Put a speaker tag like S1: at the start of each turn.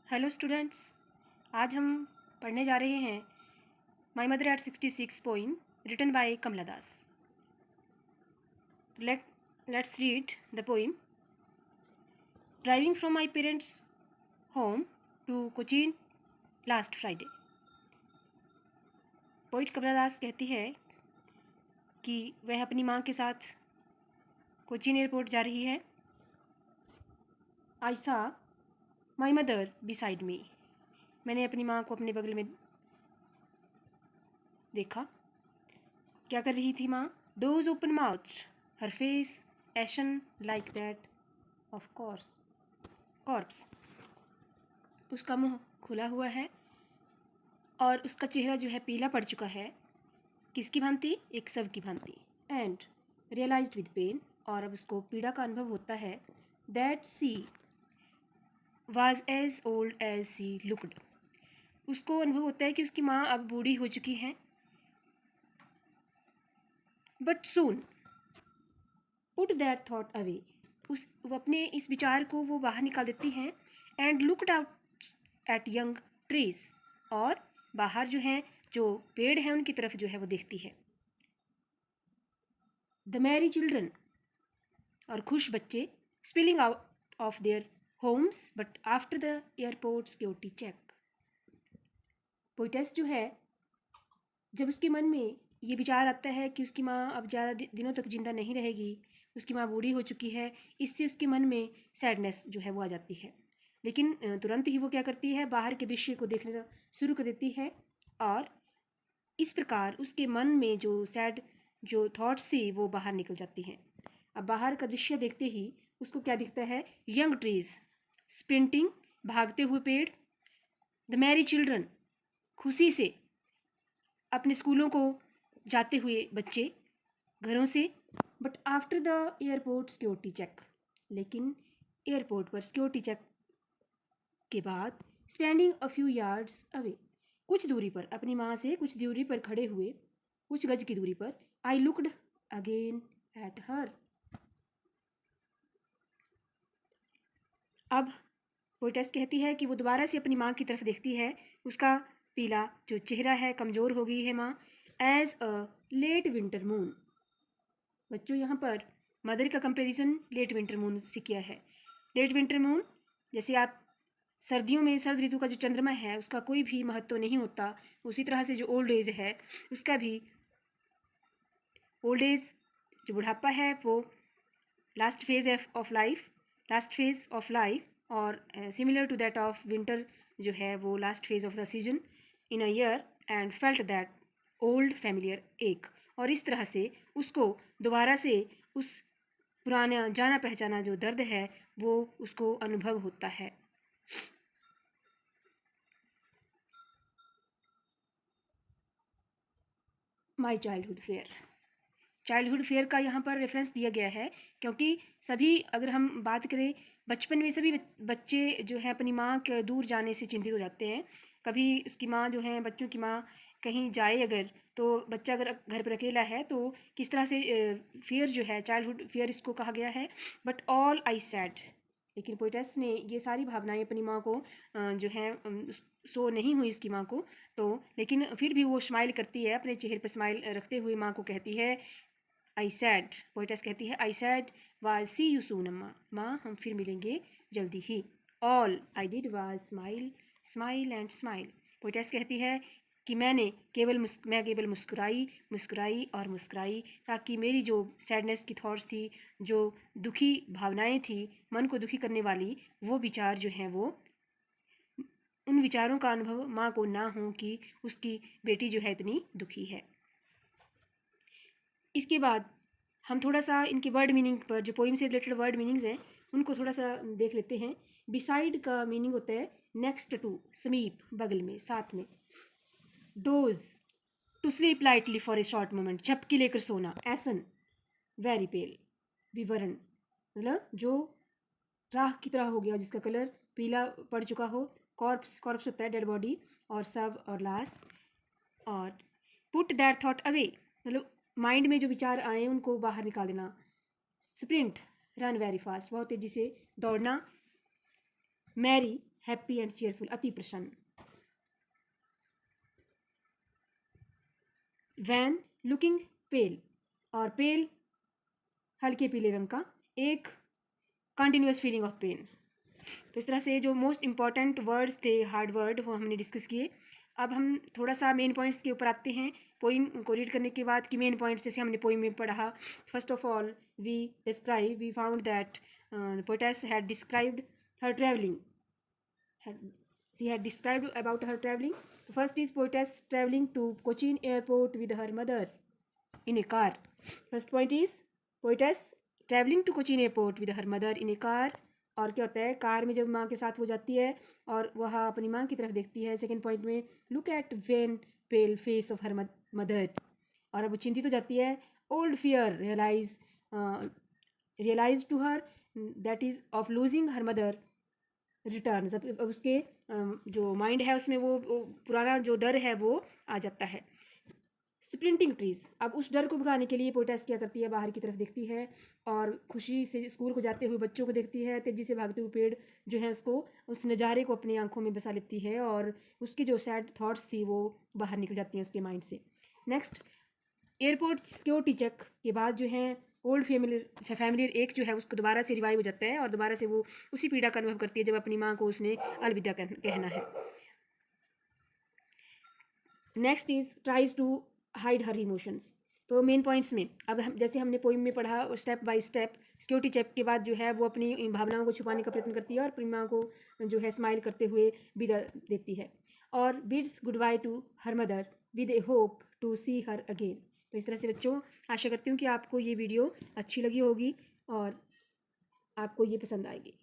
S1: Hello students, आज हम पढ़ने जा रहे हैं my mother at 66 poem written by Kamala Das. Let's read the poem. Driving from my parents' home to Cochin last Friday. Poet Kamala Das कहती है कि वह अपनी माँ के साथ कोचीन एयरपोर्ट जा रही है। आई सा माई मदर बिसाइड मी। मैंने अपनी माँ को अपने बगल में देखा। क्या कर रही थी माँ? Dose open mouth, her face ation like that of corps. उसका मुंह खुला हुआ है और उसका चेहरा जो है पीला पड़ चुका है। किसकी भांति? एक शव की भांति। एंड रियलाइज्ड विद पेन, और अब उसको पीड़ा का अनुभव होता है। That she was as old as she looked. उसको अनुभव होता है कि उसकी माँ अब बूढ़ी हो चुकी हैं। But soon put that thought away. वो अपने इस विचार को वो बाहर निकाल देती हैं। And looked out at young trees, और बाहर जो हैं जो पेड़ हैं उनकी तरफ जो है वो देखती है। द मैरी चिल्ड्रन, और खुश बच्चे, spilling out of their homes but after the airport security check. Poetess जो है, जब उसके मन में ये विचार आता है कि उसकी माँ अब ज़्यादा दिनों तक जिंदा नहीं रहेगी, उसकी माँ बूढ़ी हो चुकी है, इससे उसके मन में सैडनेस जो है वो आ जाती है। लेकिन तुरंत ही वो क्या करती है, बाहर के दृश्य को देखना शुरू कर देती है, और इस प्रकार उसके मन में जो सैड जो थॉट्स थी वो बाहर निकल जाती हैं। अब बाहर का दृश्य देखते ही उसको क्या दिखता है? यंग ट्रीज स्प्रिंटिंग, भागते हुए पेड़। द मैरी चिल्ड्रन, खुशी से अपने स्कूलों को जाते हुए बच्चे घरों से। But after the airport security check, लेकिन एयरपोर्ट पर सिक्योरिटी चेक के बाद standing a few yards away, कुछ दूरी पर, अपनी माँ से कुछ दूरी पर खड़े हुए, कुछ गज की दूरी पर, I looked again at her. अब पोइटेस कहती है कि वो दोबारा से अपनी माँ की तरफ देखती है। उसका पीला जो चेहरा है, कमज़ोर हो गई है माँ। As a late winter moon. बच्चों, यहाँ पर मदर का कंपैरिजन लेट विंटर मून से किया है। लेट विंटर मून, जैसे आप सर्दियों में शरद ऋतु का जो चंद्रमा है उसका कोई भी महत्व नहीं होता, उसी तरह से जो ओल्ड एज है उसका भी, ओल्ड एज जो बुढ़ापा है वो लास्ट फेज ऑफ लाइफ, और similar to that of winter जो है वो last phase of the season in a year, and felt that old familiar ache. और इस तरह से उसको दोबारा से उस पुराना जाना पहचाना जो दर्द है वो उसको अनुभव होता है। माई चाइल्डहुड फेयर का यहाँ पर रेफरेंस दिया गया है, क्योंकि सभी, अगर हम बात करें बचपन में, सभी बच्चे जो है अपनी माँ के दूर जाने से चिंतित हो जाते हैं। कभी उसकी माँ जो है, बच्चों की माँ कहीं जाए अगर, तो बच्चा अगर घर पर अकेला है तो किस तरह से फियर जो है, चाइल्डहुड फियर इसको कहा गया है। बट ऑल आई सैड, लेकिन पोइटेस ने ये सारी भावनाएं अपनी माँ को जो है शो नहीं हुई इसकी माँ को, तो लेकिन फिर भी वो स्माइल करती है, अपने चेहरे पर स्माइल रखते हुए माँ को कहती है आई सैड। पोइटेस कहती है I said was see you soon Amma, माँ हम फिर मिलेंगे जल्दी ही। All I did was smile smile and smile. Poetess कहती है कि मैं केवल मुस्कुराई और मुस्कुराई, ताकि मेरी जो सैडनेस की थॉट्स थी, जो दुखी भावनाएं थी, मन को दुखी करने वाली, वो विचार जो हैं वो, उन विचारों का अनुभव माँ को ना हो कि उसकी बेटी जो है इतनी दुखी है। इसके बाद हम थोड़ा सा इनके वर्ड मीनिंग पर, जो पोइम से रिलेटेड वर्ड मीनिंग्स हैं उनको थोड़ा सा देख लेते हैं। बिसाइड का मीनिंग होता है नेक्स्ट टू, समीप, बगल में, साथ में। Doze, to sleep lightly for a short moment, झपकी लेकर सोना। एसन, वेरी पेल, विवरण, मतलब जो राख की तरह हो गया, जिसका कलर पीला पड़ चुका हो। कॉर्प्स होता है डेड बॉडी, और शव और लाश। और पुट दैट थॉट अवे, मतलब माइंड में जो विचार आए उनको बाहर निकाल देना। स्प्रिंट, रन वेरी फास्ट, बहुत तेजी से दौड़ना। मैरी, हैप्पी एंड चेयरफुल, अति प्रसन्न। वैन लुकिंग पेल, और पेल हल्के पीले रंग का, एक कंटिन्यूस फीलिंग ऑफ पेन। तो इस तरह से जो मोस्ट इंपॉर्टेंट वर्ड्स थे, हार्ड वर्ड, वो हमने डिस्कस किए। अब हम थोड़ा सा मेन पॉइंट्स के ऊपर आते हैं पोइम को रीड करने के बाद कि मेन पॉइंट्स जैसे हमने पोइम में पढ़ा। First of all we found that poetess had described her travelling, she had described about her traveling. First is poetess traveling to Cochin airport with her mother in a car. First point is poetess traveling to Cochin airport with her mother in a car. और क्या होता है, car में जब माँ के साथ वो जाती है और वह अपनी माँ की तरफ देखती है। सेकेंड पॉइंट में look at wan pale face of her mother, और अब वो चिंतित हो जाती है। Old fear realise to her that is of losing her mother return. अब उसके जो माइंड है उसमें वो पुराना जो डर है वो आ जाता है। स्प्रिंटिंग ट्रीज, अब उस डर को भगाने के लिए पोएटेस क्या करती है, बाहर की तरफ देखती है और खुशी से स्कूल को जाते हुए बच्चों को देखती है। तेजी से भागते हुए पेड़ जो है उसको, उस नज़ारे को अपनी आंखों में बसा लेती है और उसकी जो सैड थॉट्स थी वो बाहर निकल जाती हैं उसके माइंड से। नेक्स्ट, एयरपोर्ट सिक्योरिटी चेक के बाद जो है ओल्ड फैमिलियर एक जो है उसको दोबारा से रिवाइव हो जाता है और दोबारा से वो उसी पीड़ा का अनुभव करती है जब अपनी माँ को उसने अलविदा कहना है। Next is tries to hide her emotions. तो मेन पॉइंट्स में अब हम जैसे हमने पोइम में पढ़ा, step by step security check के बाद जो है वो अपनी भावनाओं को छुपाने का प्रयत्न करती है और अपनी माँ को जो है स्माइल करते हुए विदा देती है और bids goodbye to her mother with a hope to see her again. तो इस तरह से बच्चों, आशा करती हूँ कि आपको ये वीडियो अच्छी लगी होगी और आपको ये पसंद आएगी।